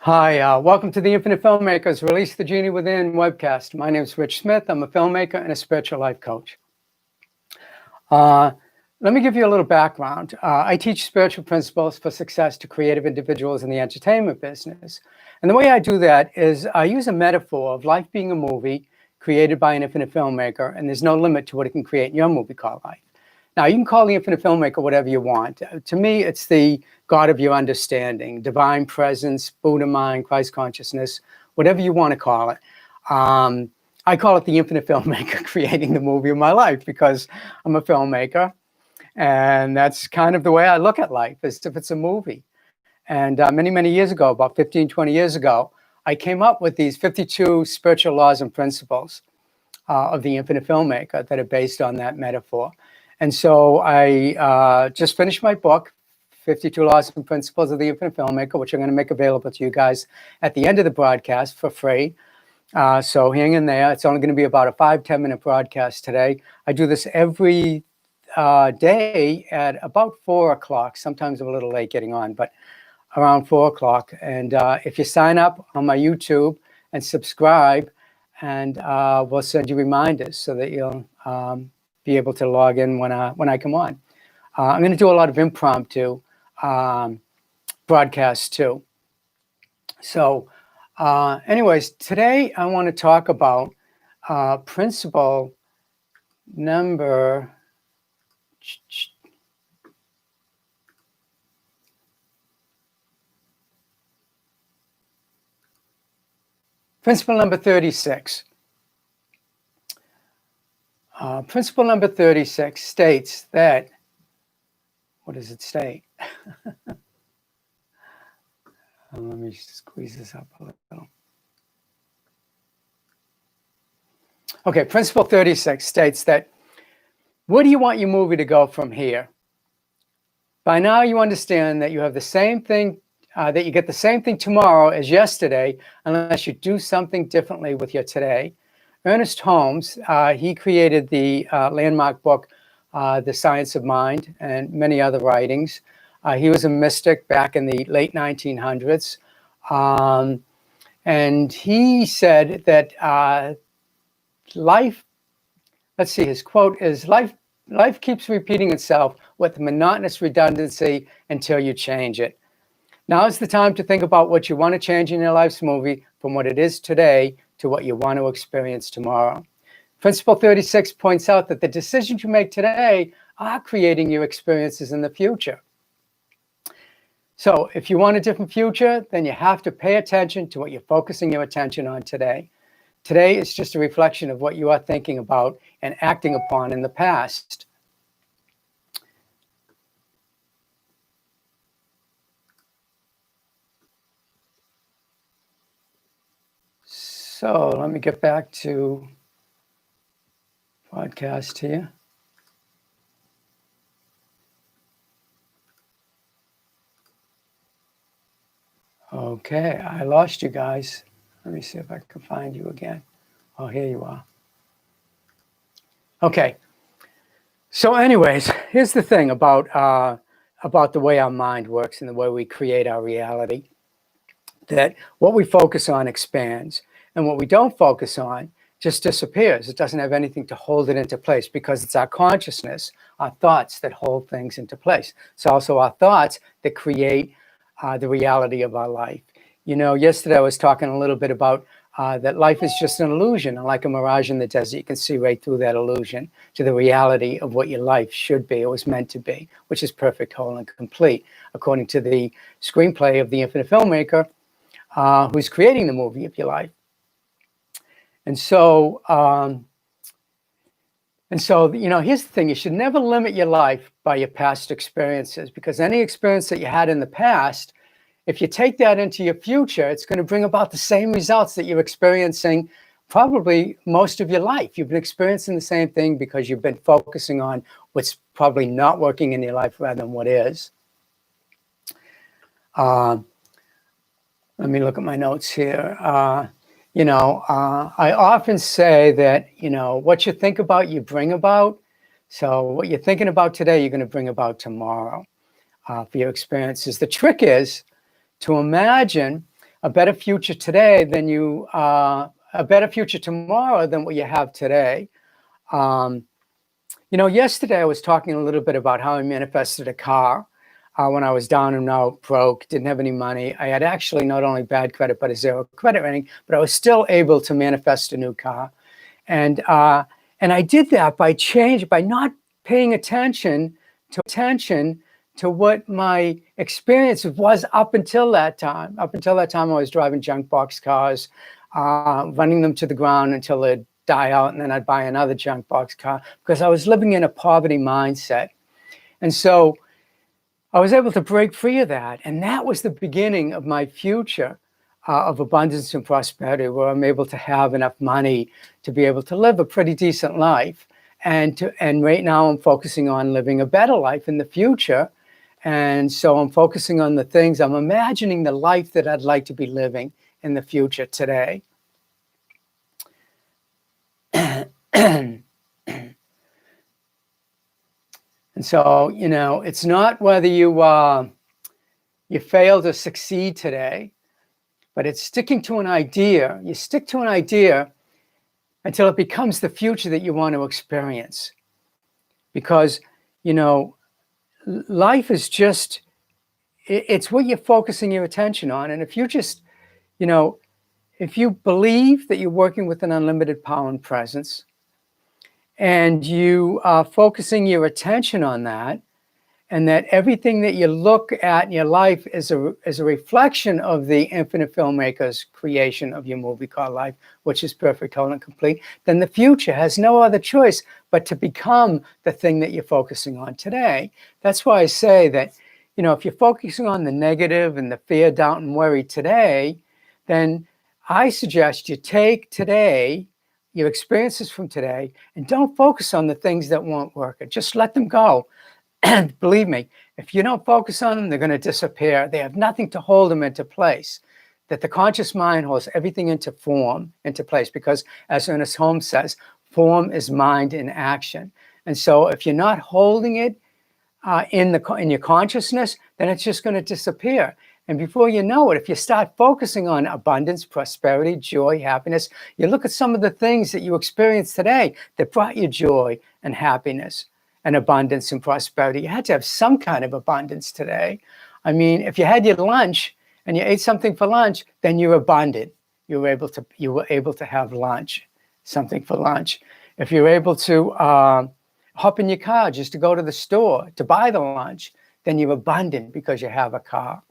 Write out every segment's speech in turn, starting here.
Hi, welcome to the Infinite Filmmakers Release the Genie Within webcast. My name is Rich Smith. I'm a filmmaker and a spiritual life coach. Let me give you a little background. I teach spiritual principles for success to creative individuals in the entertainment business. And the way I do that is I use a metaphor of life being a movie created by an infinite filmmaker, and there's no limit to what it can create in your movie called life. Now, you can call the infinite filmmaker whatever you want. To me, it's the God of your understanding, divine presence, Buddha mind, Christ consciousness, whatever you want to call it. I call it the infinite filmmaker creating the movie of my life because I'm a filmmaker. And that's kind of the way I look at life, as if it's a movie. And many, many years ago, about 15, 20 years ago, I came up with these 52 spiritual laws and principles of the infinite filmmaker that are based on that metaphor. And so I just finished my book, 52 Laws and Principles of the Infinite Filmmaker, which I'm going to make available to you guys at the end of the broadcast for free. So hang in there. It's only going to be about a 5-10 minute broadcast today. I do this every day at about 4 o'clock. Sometimes I'm a little late getting on, but around 4 o'clock. And if you sign up on my YouTube and subscribe, and we'll send you reminders so that you'll be able to log in when I come on. I'm going to do a lot of impromptu broadcasts too. So anyways, today I want to talk about principle number Principle number 36. Principle number 36 states that, what does it state? Let me squeeze this up a little. Okay, principle 36 states that, where do you want your movie to go from here? By now you understand that you have the same thing, that you get the same thing tomorrow as yesterday, unless you do something differently with your today. Ernest Holmes, he created the landmark book, The Science of Mind, and many other writings. He was a mystic back in the late 1900s. And he said that life, let's see, his quote is, life keeps repeating itself with monotonous redundancy until you change it. Now is the time to think about what you want to change in your life's movie from what it is today to what you want to experience tomorrow. Principle 36 points out that the decisions you make today are creating your experiences in the future. So if you want a different future, then you have to pay attention to what you're focusing your attention on today. Today is just a reflection of what you are thinking about and acting upon in the past. So let me get back to podcast here. Okay, I lost you guys. Let me see if I can find you again. Oh, here you are. Okay. So anyways, here's the thing about the way our mind works and the way we create our reality. That what we focus on expands, and what we don't focus on just disappears. It doesn't have anything to hold it into place because it's our consciousness, our thoughts that hold things into place. It's also our thoughts that create the reality of our life. You know, yesterday I was talking a little bit about that life is just an illusion, like a mirage in the desert. You can see right through that illusion to the reality of what your life should be or was meant to be, which is perfect, whole, and complete, according to the screenplay of the infinite filmmaker who's creating the movie of your life. And so, you know, here's the thing. You should never limit your life by your past experiences, because any experience that you had in the past, if you take that into your future, it's going to bring about the same results that you're experiencing probably most of your life. You've been experiencing the same thing because you've been focusing on what's probably not working in your life rather than what is. Let me look at my notes here. You know, I often say that, you know, what you think about, you bring about. So what you're thinking about today, you're going to bring about tomorrow for your experiences. The trick is to imagine a better future today than you, a better future tomorrow than what you have today. You know, yesterday I was talking a little bit about how I manifested a car when I was down and out, broke, didn't have any money. I had actually not only bad credit, but a zero credit rating, but I was still able to manifest a new car. And I did that by not paying attention to what my experience was up until that time. Up until that time, I was driving junk box cars, running them to the ground until they'd die out, and then I'd buy another junk box car because I was living in a poverty mindset. And so I was able to break free of that. And that was the beginning of my future of abundance and prosperity, where I'm able to have enough money to be able to live a pretty decent life. And right now I'm focusing on living a better life in the future. And so I'm focusing on the things, I'm imagining the life that I'd like to be living in the future today. And so, you know, it's not whether you fail to succeed today, but it's sticking to an idea. You stick to an idea until it becomes the future that you want to experience. Because, you know, life is just, it's what you're focusing your attention on. And if you just, you know, if you believe that you're working with an unlimited power and presence, and you are focusing your attention on that, and that everything that you look at in your life is a reflection of the infinite filmmaker's creation of your movie called life, which is perfect, whole, and complete, then the future has no other choice but to become the thing that you're focusing on today. That's why I say that, you know, if you're focusing on the negative and the fear, doubt, and worry today, then I suggest you take today, your experiences from today, and don't focus on the things that won't work. Just let them go. And believe me, if you don't focus on them, they're going to disappear. They have nothing to hold them into place. That the conscious mind holds everything into place, because as Ernest Holmes says, form is mind in action. And so if you're not holding it in your consciousness, then it's just going to disappear. And before you know it, if you start focusing on abundance, prosperity, joy, happiness, you look at some of the things that you experienced today that brought you joy and happiness and abundance and prosperity. You had to have some kind of abundance today. I mean, if you had your lunch and you ate something for lunch, then you're abundant. You were able to have lunch, something for lunch. If you're able to hop in your car just to go to the store to buy the lunch, then you're abundant because you have a car.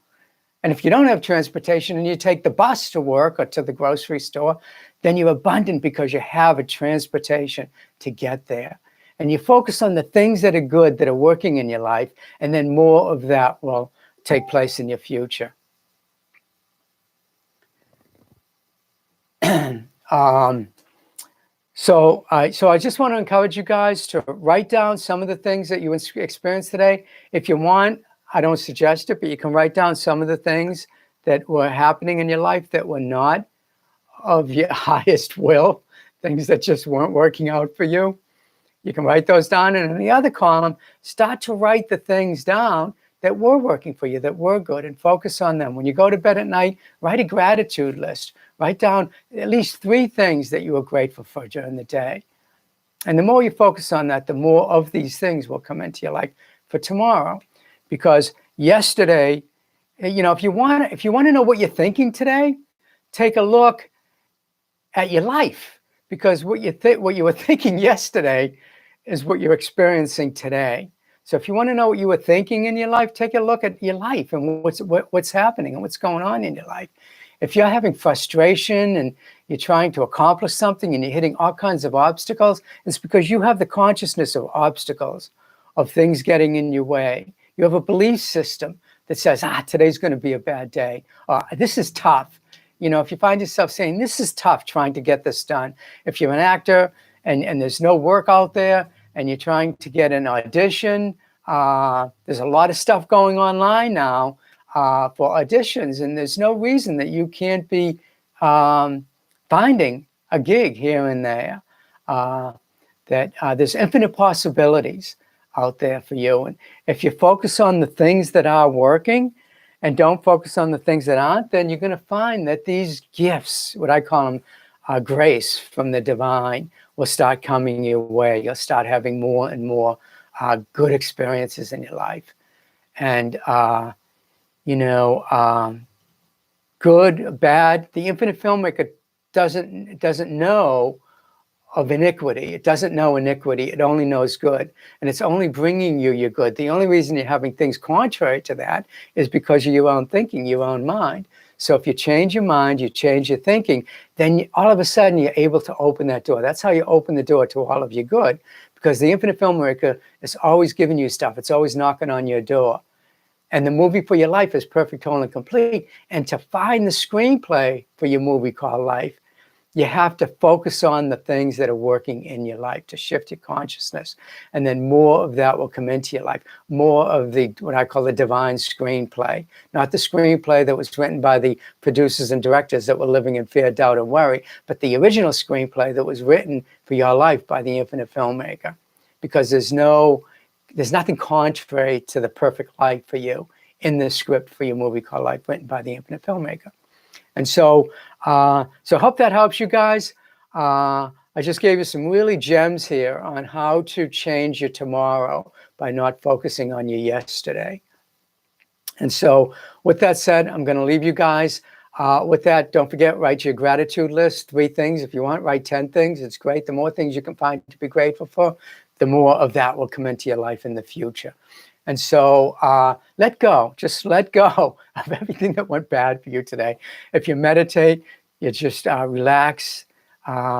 And if you don't have transportation and you take the bus to work or to the grocery store, then you're abundant because you have a transportation to get there. And you focus on the things that are good, that are working in your life, and then more of that will take place in your future. So I just want to encourage you guys to write down some of the things that you experienced today. If you want, I don't suggest it, but you can write down some of the things that were happening in your life that were not of your highest will, things that just weren't working out for you. You can write those down, and in the other column, start to write the things down that were working for you, that were good, and focus on them. When you go to bed at night, write a gratitude list. Write down at least 3 things that you are grateful for during the day. And the more you focus on that, the more of these things will come into your life for tomorrow. Because yesterday, you know, if you want to know what you're thinking today, take a look at your life. Because what you were thinking yesterday is what you're experiencing today. So if you want to know what you were thinking in your life, take a look at your life and what's happening and what's going on in your life. If you're having frustration and you're trying to accomplish something and you're hitting all kinds of obstacles, it's because you have the consciousness of obstacles, of things getting in your way. You have a belief system that says, today's going to be a bad day. This is tough. You know, if you find yourself saying, this is tough trying to get this done. If you're an actor and there's no work out there and you're trying to get an audition, there's a lot of stuff going online now for auditions, and there's no reason that you can't be finding a gig here and there. There's infinite possibilities out there for you. And if you focus on the things that are working and don't focus on the things that aren't, then you're going to find that these gifts, what I call them, grace from the divine, will start coming your way. You'll start having more and more good experiences in your life. And, good, bad, the infinite filmmaker doesn't know of iniquity. It doesn't know iniquity. It only knows good. And it's only bringing you your good. The only reason you're having things contrary to that is because of your own thinking, your own mind. So if you change your mind, you change your thinking, then all of a sudden you're able to open that door. That's how you open the door to all of your good, because the infinite filmmaker is always giving you stuff. It's always knocking on your door. And the movie for your life is perfect, whole, and complete. And to find the screenplay for your movie called life, you have to focus on the things that are working in your life to shift your consciousness. And then more of that will come into your life. More of the, what I call the divine screenplay, not the screenplay that was written by the producers and directors that were living in fear, doubt, and worry, but the original screenplay that was written for your life by the infinite filmmaker. Because there's nothing contrary to the perfect life for you in this script for your movie called Life, written by the infinite filmmaker. And so, so hope that helps you guys. I just gave you some really gems here on how to change your tomorrow by not focusing on your yesterday. And so with that said, I'm going to leave you guys. With that, don't forget, write your gratitude list, 3 things. If you want, write 10 things. It's great. The more things you can find to be grateful for, the more of that will come into your life in the future. And so let go, just let go of everything that went bad for you today. If you meditate, you just relax,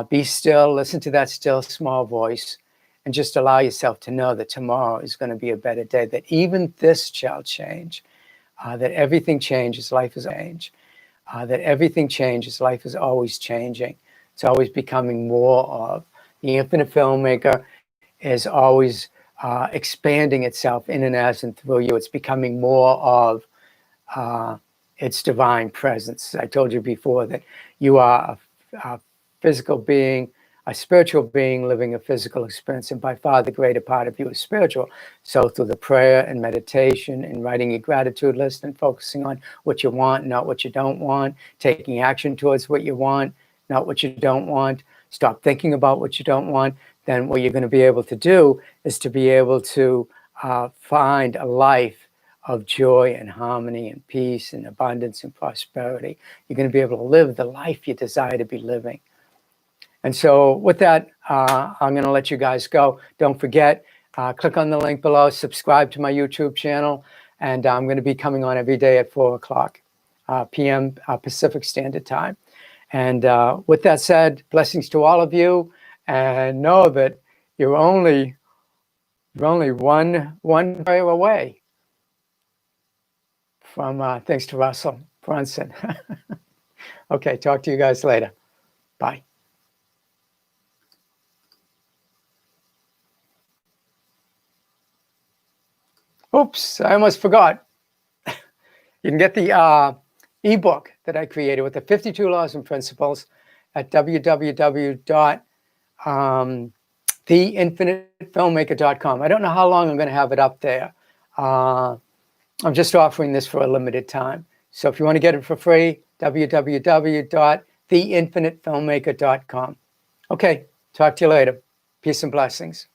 be still, listen to that still small voice, and just allow yourself to know that tomorrow is going to be a better day, that even this shall change, that everything changes, life is a change, that everything changes, life is always changing. It's always becoming more of. The infinite filmmaker is always expanding itself in and as and through you. It's becoming more of its divine presence. I told you before that you are a physical being, a spiritual being living a physical experience, and by far the greater part of you is spiritual. So through the prayer and meditation and writing your gratitude list and focusing on what you want, not what you don't want, taking action towards what you want, not what you don't want, stop thinking about what you don't want, then what you're going to be able to do is to be able to find a life of joy and harmony and peace and abundance and prosperity. You're going to be able to live the life you desire to be living. And so with that, I'm going to let you guys go. Don't forget, click on the link below, subscribe to my YouTube channel, and I'm going to be coming on every day at 4 o'clock p.m. Pacific Standard Time. And with that said, blessings to all of you. And know that you're only one prayer away from, thanks to Russell Brunson. Okay, talk to you guys later. Bye. Oops, I almost forgot. You can get the ebook that I created with the 52 laws and principles at www.theinfinitefilmmaker.com. I don't know how long I'm going to have it up there. I'm just offering this for a limited time. So if you want to get it for free, www.theinfinitefilmmaker.com. Okay, talk to you later. Peace and blessings.